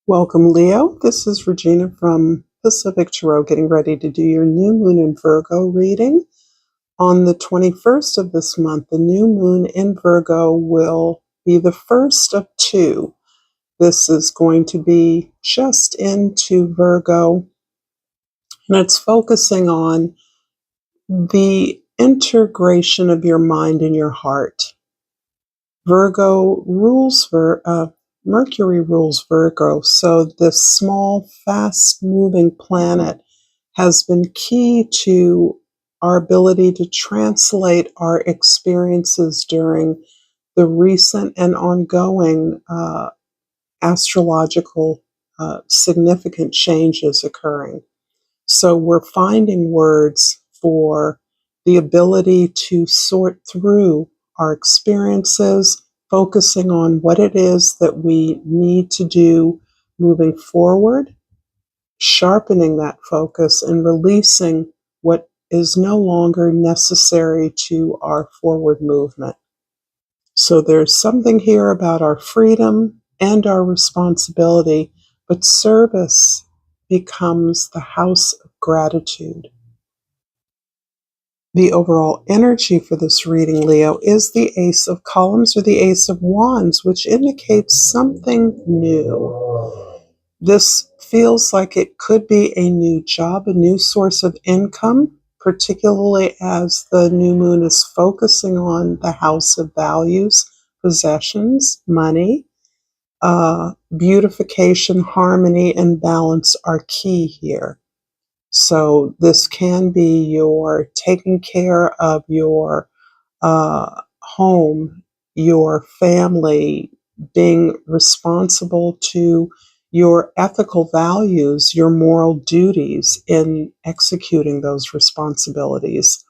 Welcome, Leo. This is Regina from Pacific Tarot, getting ready to do your new moon in Virgo reading. On the 21st of this month, the new moon in Virgo will be the first of two. This is going to be just into Virgo, and it's focusing on the integration of your mind and your heart. Mercury rules Virgo, so this small, fast-moving planet has been key to our ability to translate our experiences during the recent and ongoing astrological significant changes occurring. So we're finding words for the ability to sort through our experiences, focusing on what it is that we need to do moving forward, sharpening that focus, and releasing what is no longer necessary to our forward movement. So there's something here about our freedom and our responsibility, but service becomes the house of gratitude. The overall energy for this reading, Leo, is the Ace of Columns or the Ace of Wands, which indicates something new. This feels like it could be a new job, a new source of income, particularly as the new moon is focusing on the house of values, possessions, money. Beautification, harmony, and balance are key here. So this can be your taking care of your home, your family, being responsible to your ethical values, your moral duties in executing those responsibilities.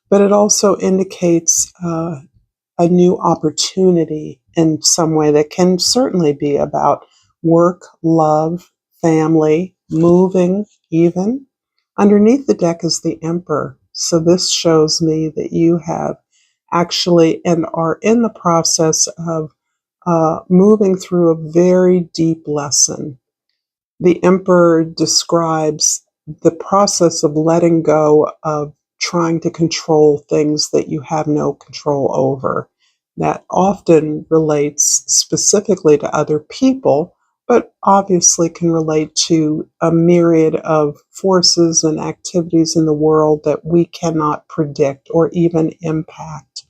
But it also indicates a new opportunity in some way that can certainly be about work, love, family, moving even. Underneath the deck is the Emperor. So this shows me that you have actually and are in the process of moving through a very deep lesson. The Emperor describes the process of letting go of trying to control things that you have no control over. That often relates specifically to other people, but obviously can relate to a myriad of forces and activities in the world that we cannot predict or even impact.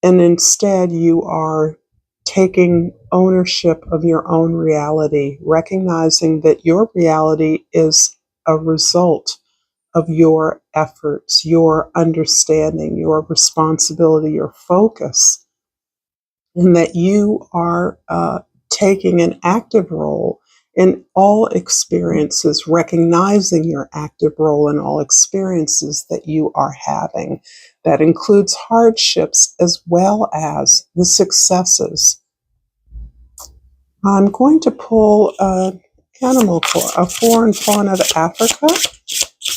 And instead, you are taking ownership of your own reality, recognizing that your reality is a result of your efforts, your understanding, your responsibility, your focus, and that you are taking an active role in all experiences, recognizing your active role in all experiences that you are having. That includes hardships as well as the successes. I'm going to pull an animal, a flora and fauna of Africa,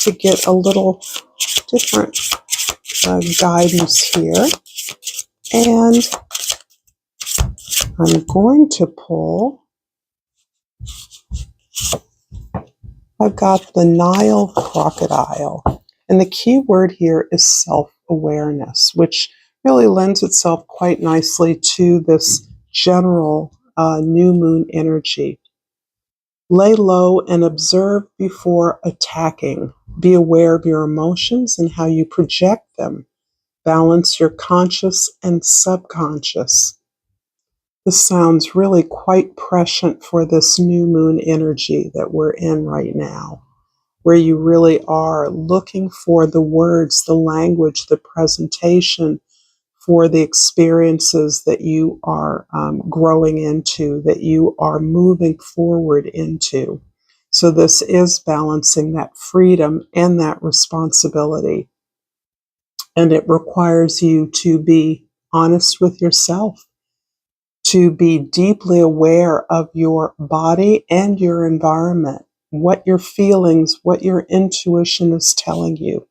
to get a little different guidance here. And I'm going to pull, I've got the Nile crocodile. And the key word here is self-awareness, which really lends itself quite nicely to this general new moon energy. Lay low and observe before attacking. Be aware of your emotions and how you project them. Balance your conscious and subconscious. This sounds really quite prescient for this new moon energy that we're in right now, where you really are looking for the words, the language, the presentation for the experiences that you are growing into, that you are moving forward into. So this is balancing that freedom and that responsibility. And it requires you to be honest with yourself, to be deeply aware of your body and your environment, what your feelings, what your intuition is telling you.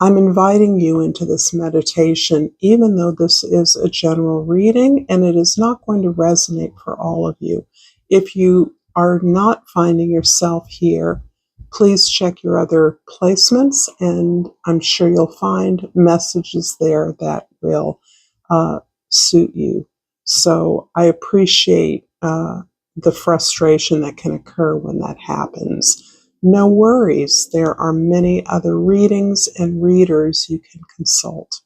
I'm inviting you into this meditation, even though this is a general reading and it is not going to resonate for all of you. If you are not finding yourself here, please check your other placements, and I'm sure you'll find messages there that will suit you. So I appreciate the frustration that can occur when that happens. No worries, there are many other readings and readers you can consult.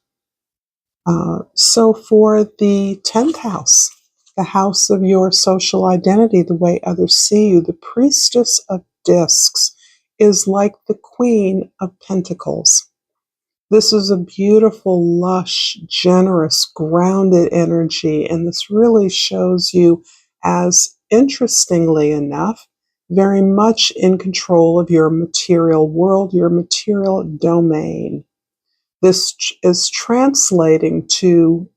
So for the 10th house, the house of your social identity, the way others see you, the priestess of discs is like the queen of pentacles. This is a beautiful, lush, generous, grounded energy, and this really shows you as, interestingly enough, very much in control of your material world, your material domain. This is translating to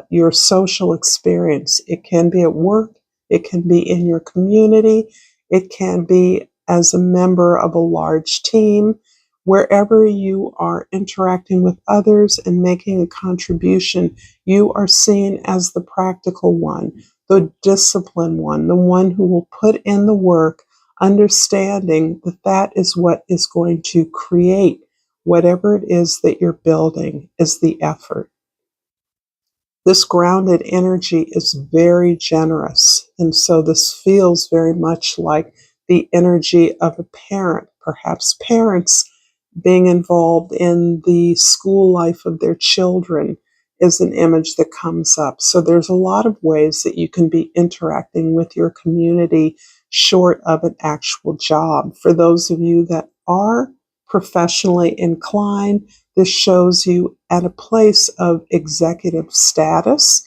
your social experience. It can be at work, it can be in your community, it can be as a member of a large team. Wherever you are interacting with others and making a contribution, you are seen as the practical one, the disciplined one, the one who will put in the work, understanding that that is what is going to create whatever it is that you're building is the effort. This grounded energy is very generous. And so this feels very much like the energy of a parent, perhaps parents being involved in the school life of their children is an image that comes up. So there's a lot of ways that you can be interacting with your community short of an actual job. For those of you that are professionally inclined, this shows you at a place of executive status.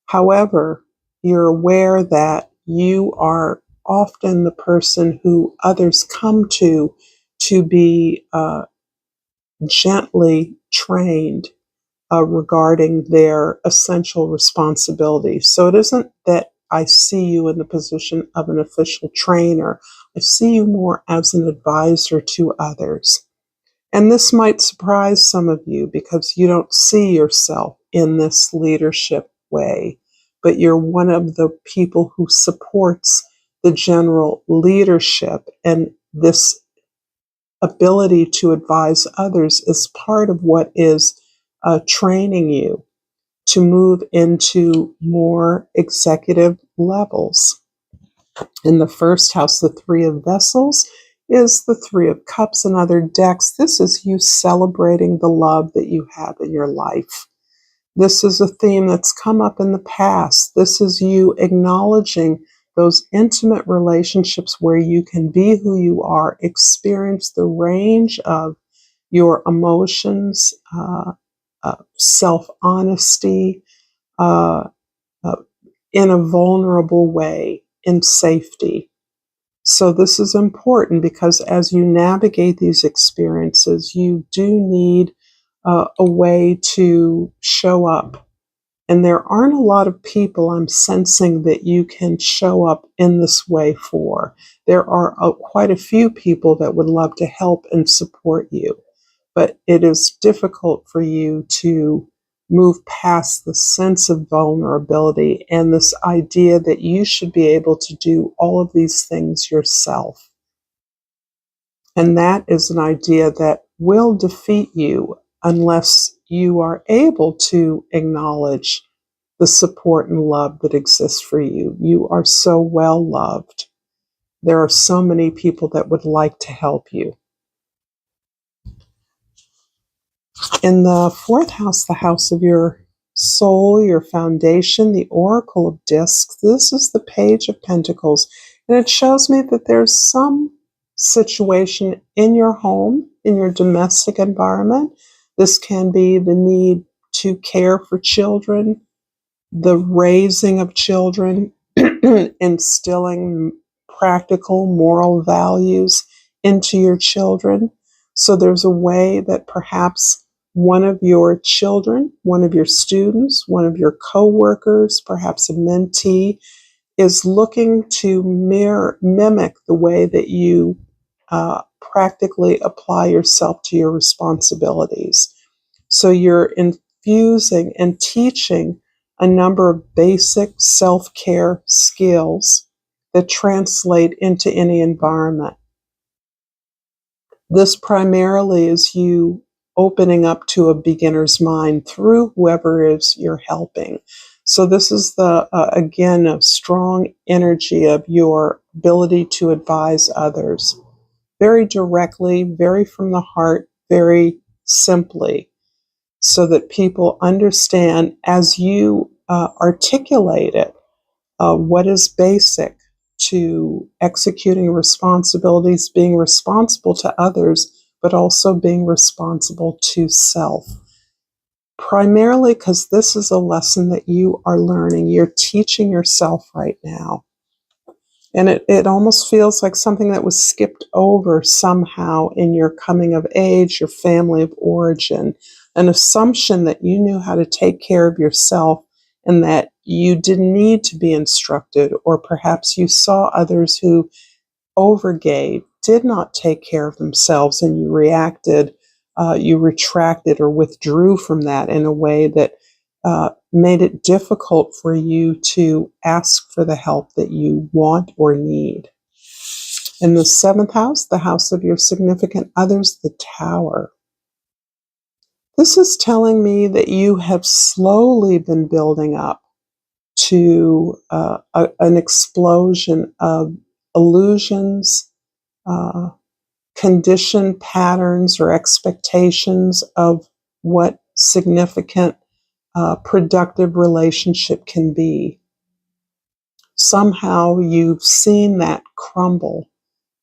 However, you're aware that you are often the person who others come to be gently trained regarding their essential responsibilities. So it isn't that I see you in the position of an official trainer. I see you more as an advisor to others. And this might surprise some of you because you don't see yourself in this leadership way, but you're one of the people who supports the general leadership, and this ability to advise others is part of what is training you to move into more executive levels. In the first house, the Three of Vessels is the Three of Cups and other decks. This is you celebrating the love that you have in your life. This is a theme that's come up in the past. This is you acknowledging those intimate relationships where you can be who you are, experience the range of your emotions, self-honesty, uh, uh, in a vulnerable way, in safety. So this is important because as you navigate these experiences, you do need a way to show up. And there aren't a lot of people I'm sensing that you can show up in this way for. There are quite a few people that would love to help and support you, but it is difficult for you to move past the sense of vulnerability and this idea that you should be able to do all of these things yourself. And that is an idea that will defeat you unless you are able to acknowledge the support and love that exists for you. You are so well loved. There are so many people that would like to help you. In the fourth house, the house of your soul, your foundation, the Oracle of Discs, this is the Page of Pentacles. And it shows me that there's some situation in your home, in your domestic environment. This can be the need to care for children, the raising of children, instilling practical moral values into your children. So there's a way that perhaps one of your children, one of your students, one of your coworkers, perhaps a mentee, is looking to mimic the way that you practically apply yourself to your responsibilities. So you're infusing and teaching a number of basic self-care skills that translate into any environment. This primarily is you opening up to a beginner's mind through whoever it is you're helping. So this is again, a strong energy of your ability to advise others very directly, very from the heart, very simply, so that people understand as you articulate it, what is basic to executing responsibilities, being responsible to others, but also being responsible to self. Primarily because this is a lesson that you are learning. You're teaching yourself right now. And it almost feels like something that was skipped over somehow in your coming of age, your family of origin, an assumption that you knew how to take care of yourself and that you didn't need to be instructed, or perhaps you saw others who overgave, did not take care of themselves, and you reacted, you retracted or withdrew from that in a way that made it difficult for you to ask for the help that you want or need. In the seventh house, the house of your significant others, the Tower. This is telling me that you have slowly been building up to an explosion of illusions, conditioned patterns or expectations of what significant, productive relationship can be. Somehow you've seen that crumble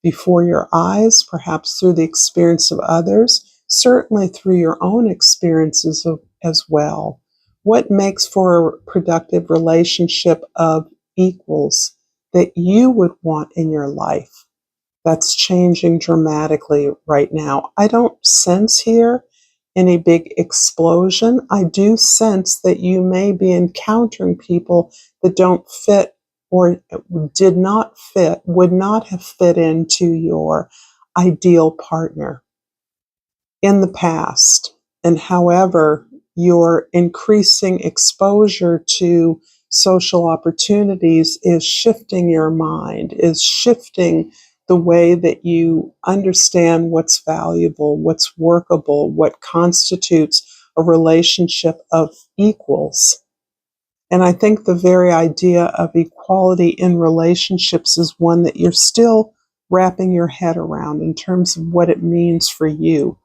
before your eyes, perhaps through the experience of others, certainly through your own experiences as well. What makes for a productive relationship of equals that you would want in your life? That's changing dramatically right now. I don't sense here any big explosion. I do sense that you may be encountering people that don't fit or did not fit, would not have fit into your ideal partner in the past. And however, your increasing exposure to social opportunities is shifting your mind, is shifting the way that you understand what's valuable, what's workable, what constitutes a relationship of equals. And I think the very idea of equality in relationships is one that you're still wrapping your head around in terms of what it means for you.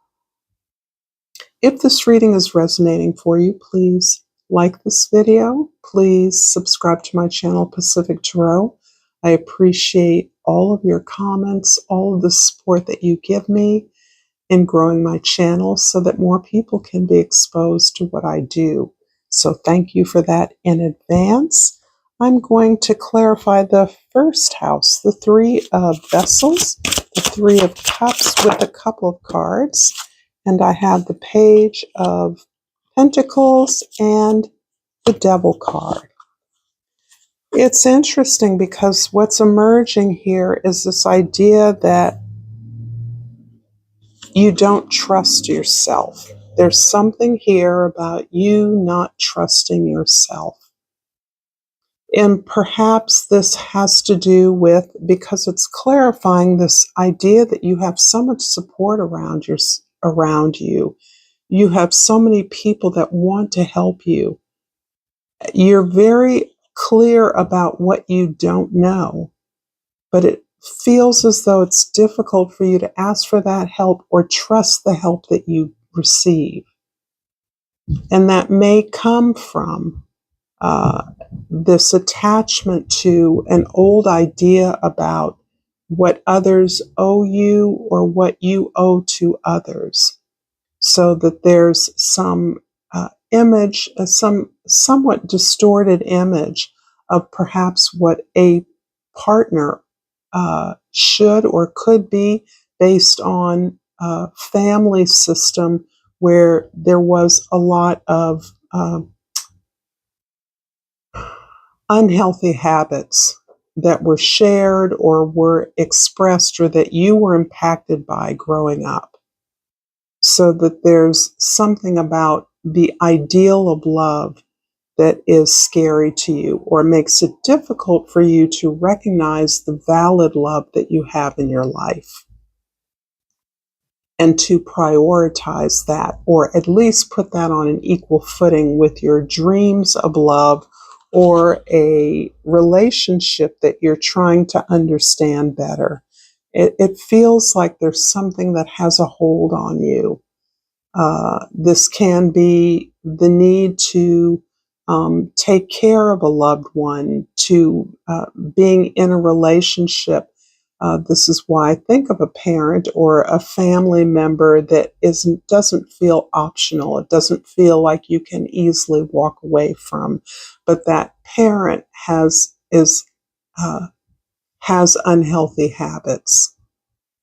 If this reading is resonating for you, please like this video. Please subscribe to my channel, Pacific Tarot. I appreciate all of your comments, all of the support that you give me in growing my channel so that more people can be exposed to what I do. So thank you for that in advance. I'm going to clarify the first house, the Three of Vessels, the Three of Cups with a couple of cards. And I have the Page of Pentacles and the Devil card. It's interesting because what's emerging here is this idea that you don't trust yourself. There's something here about you not trusting yourself. And perhaps this has to do with, because it's clarifying this idea that you have so much support around you. You have so many people that want to help you. You're very clear about what you don't know, but it feels as though it's difficult for you to ask for that help or trust the help that you receive. And that may come from this attachment to an old idea about what others owe you or what you owe to others. So that there's some image, some somewhat distorted image of perhaps what a partner should or could be based on a family system where there was a lot of unhealthy habits that were shared or were expressed or that you were impacted by growing up. So that there's something about the ideal of love that is scary to you or makes it difficult for you to recognize the valid love that you have in your life and to prioritize that, or at least put that on an equal footing with your dreams of love or a relationship that you're trying to understand better. It feels like there's something that has a hold on you. This can be the need to take care of a loved one, to being in a relationship. This is why I think of a parent or a family member that doesn't feel optional. It doesn't feel like you can easily walk away from, but that parent has unhealthy habits,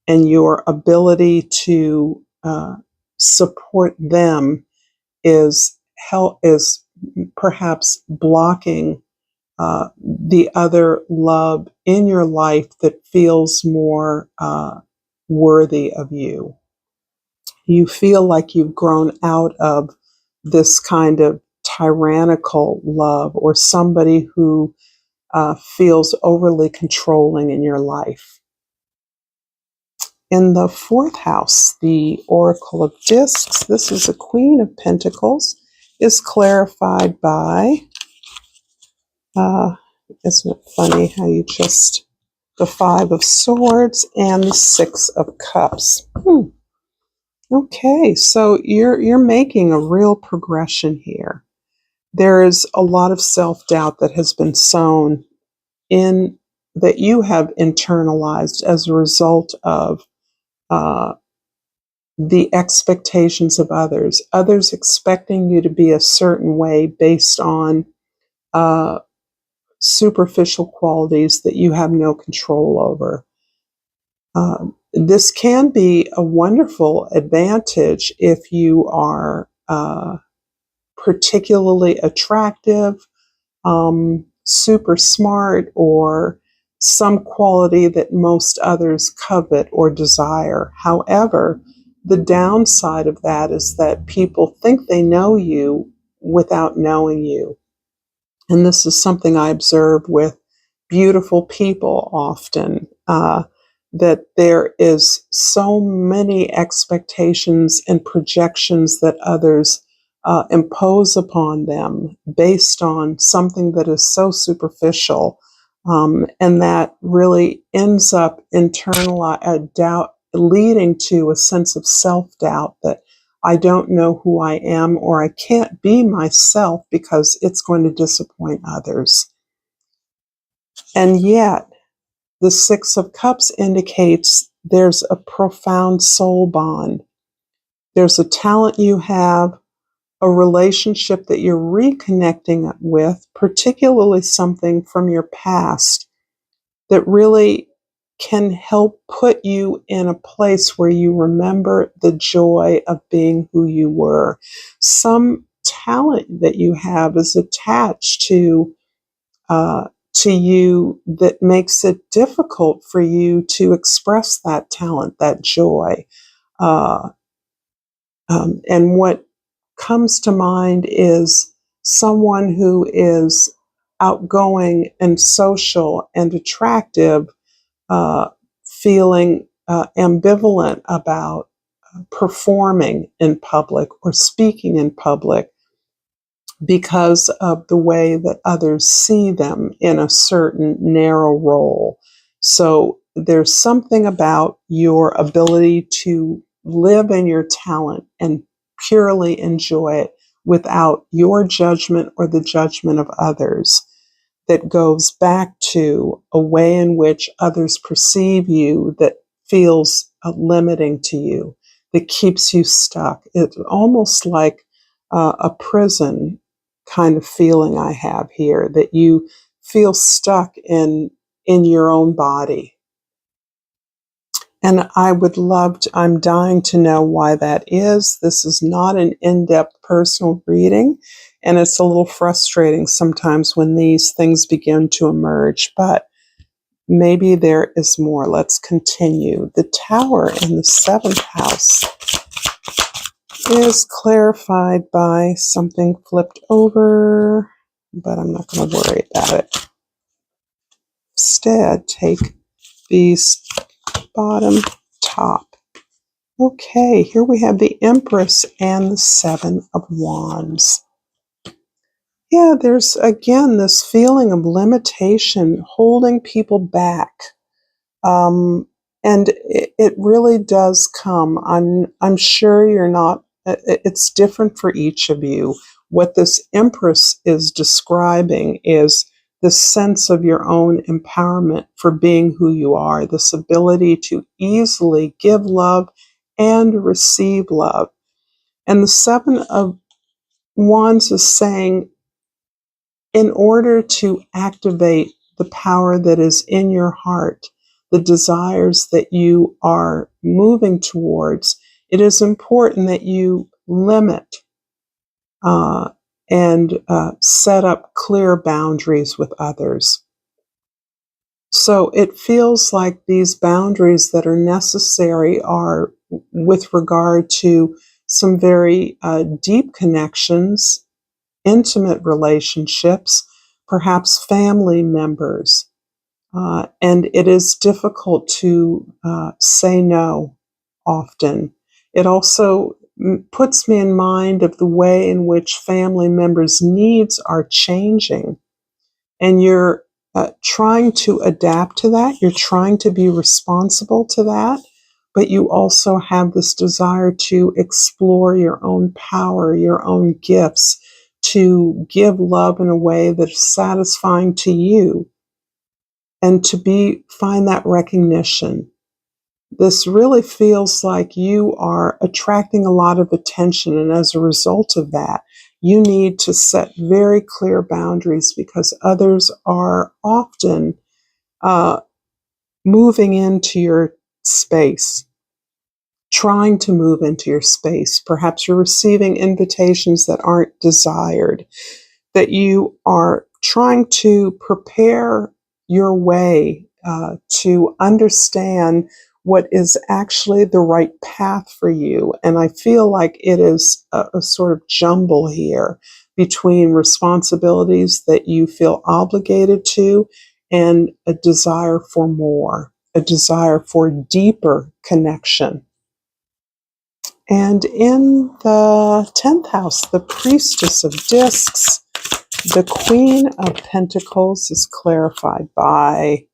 and your ability to support them is perhaps blocking the other love in your life that feels more worthy of you. You feel like you've grown out of this kind of tyrannical love or somebody who feels overly controlling in your life. In the fourth house, the Oracle of Discs, this is a Queen of Pentacles, is clarified by, isn't it funny how you just, the Five of Swords and the Six of Cups. Okay, so you're making a real progression here. There is a lot of self-doubt that has been sown in, that you have internalized as a result of the expectations of others expecting you to be a certain way based on superficial qualities that you have no control over. This can be a wonderful advantage if you are particularly attractive, super smart, or some quality that most others covet or desire. However, the downside of that is that people think they know you without knowing you. And this is something I observe with beautiful people often, that there is so many expectations and projections that others impose upon them based on something that is so superficial, and that really ends up doubt, leading to a sense of self-doubt that I don't know who I am, or I can't be myself because it's going to disappoint others. And yet, the Six of Cups indicates there's a profound soul bond. There's a talent you have, a relationship that you're reconnecting with, particularly something from your past that really can help put you in a place where you remember the joy of being who you were. Some talent that you have is attached to you that makes it difficult for you to express that talent, that joy. And what comes to mind is someone who is outgoing and social and attractive, feeling ambivalent about performing in public or speaking in public because of the way that others see them in a certain narrow role. So there's something about your ability to live in your talent and purely enjoy it without your judgment or the judgment of others that goes back to a way in which others perceive you that feels limiting to you, that keeps you stuck. It's almost like a prison kind of feeling I have here, that you feel stuck in your own body. And I'm dying to know why that is. This is not an in-depth personal reading, and it's a little frustrating sometimes when these things begin to emerge. But maybe there is more. Let's continue. The Tower in the 7th house is clarified by something flipped over, but I'm not going to worry about it. Instead, take these bottom, top. Okay, here we have the Empress and the 7 of Wands. Yeah, there's again this feeling of limitation, holding people back. And it really does come. I'm sure you're not. It's different for each of you. What this Empress is describing is the sense of your own empowerment for being who you are, this ability to easily give love and receive love. And the 7 of Wands is saying, in order to activate the power that is in your heart, the desires that you are moving towards, it is important that you limit and set up clear boundaries with others. So it feels like these boundaries that are necessary are with regard to some very deep connections, intimate relationships, perhaps family members. And it is difficult to say no often. It also puts me in mind of the way in which family members' needs are changing. And you're trying to adapt to that. You're trying to be responsible to that. But you also have this desire to explore your own power, your own gifts, to give love in a way that is satisfying to you, and to find that recognition. This really feels like you are attracting a lot of attention, and as a result of that, you need to set very clear boundaries because others are often moving into your space, trying to move into your space. Perhaps you're receiving invitations that aren't desired, that you are trying to prepare your way to understand what is actually the right path for you. And I feel like it is a sort of jumble here between responsibilities that you feel obligated to and a desire for more, a desire for deeper connection. And in the 10th house, the Priestess of Discs, the Queen of Pentacles is clarified by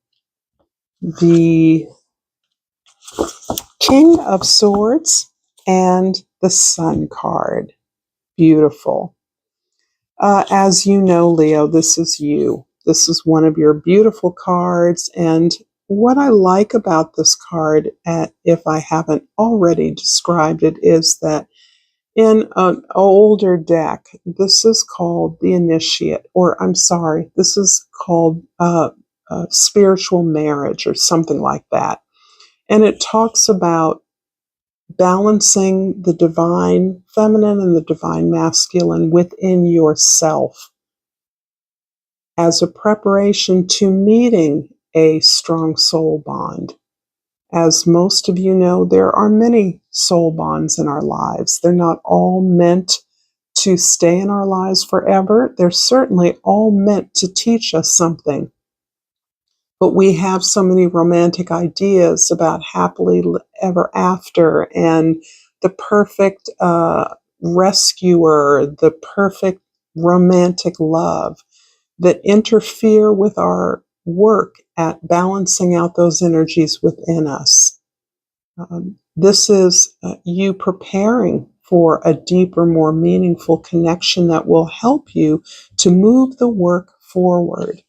the King of Swords and the Sun card. Beautiful. As you know, Leo, this is you. This is one of your beautiful cards. And what I like about this card, if I haven't already described it, is that in an older deck, this is called the Initiate, or I'm sorry, this is called spiritual marriage or something like that. And it talks about balancing the divine feminine and the divine masculine within yourself as a preparation to meeting a strong soul bond. As most of you know, there are many soul bonds in our lives. They're not all meant to stay in our lives forever. They're certainly all meant to teach us something. But we have so many romantic ideas about happily ever after and the perfect rescuer, the perfect romantic love that interfere with our work at balancing out those energies within us. This is you preparing for a deeper, more meaningful connection that will help you to move the work forward.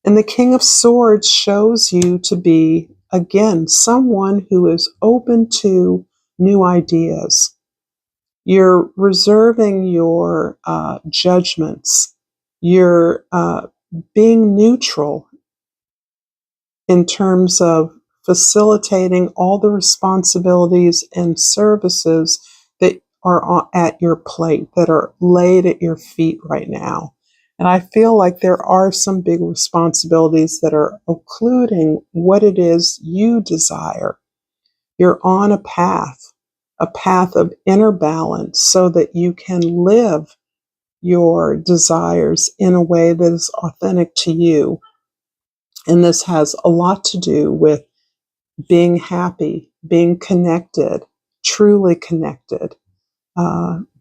And the King of Swords shows you to be, again, someone who is open to new ideas. You're reserving your judgments. You're being neutral in terms of facilitating all the responsibilities and services that are at your plate, that are laid at your feet right now. And I feel like there are some big responsibilities that are occluding what it is you desire. You're on a path of inner balance so that you can live your desires in a way that is authentic to you. And this has a lot to do with being happy, being connected, truly connected,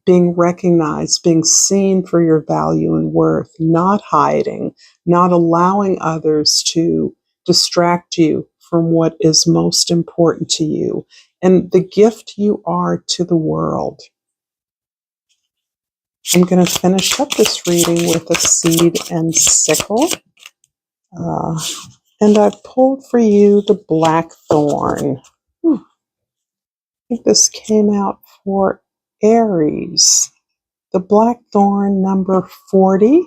being recognized, being seen for your value and worth, not hiding, not allowing others to distract you from what is most important to you and the gift you are to the world. I'm going to finish up this reading with a seed and sickle. And I've pulled for you the blackthorn. I think this came out for Aries. The blackthorn number 40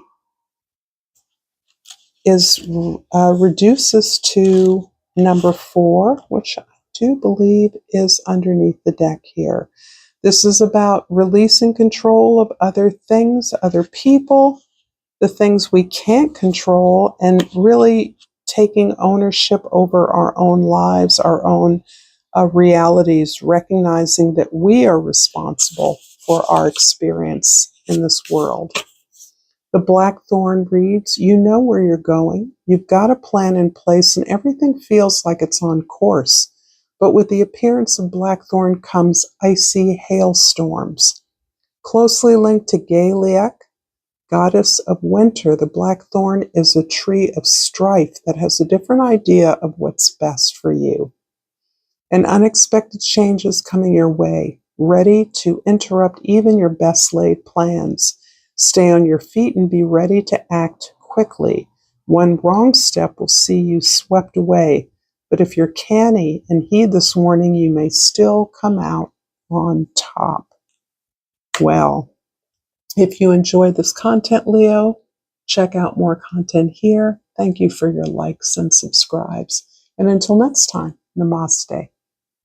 is reduces to number 4, which I do believe is underneath the deck here. This is about releasing control of other things, other people, the things we can't control, and really taking ownership over our own lives, our own realities, recognizing that we are responsible for our experience in this world. The blackthorn reads, you know where you're going. You've got a plan in place and everything feels like it's on course. But with the appearance of blackthorn comes icy hailstorms. Closely linked to Gaelic, goddess of winter, the blackthorn is a tree of strife that has a different idea of what's best for you. And unexpected changes coming your way, ready to interrupt even your best laid plans. Stay on your feet and be ready to act quickly. One wrong step will see you swept away, but if you're canny and heed this warning, you may still come out on top. Well, if you enjoyed this content, Leo, check out more content here. Thank you for your likes and subscribes. And until next time, namaste.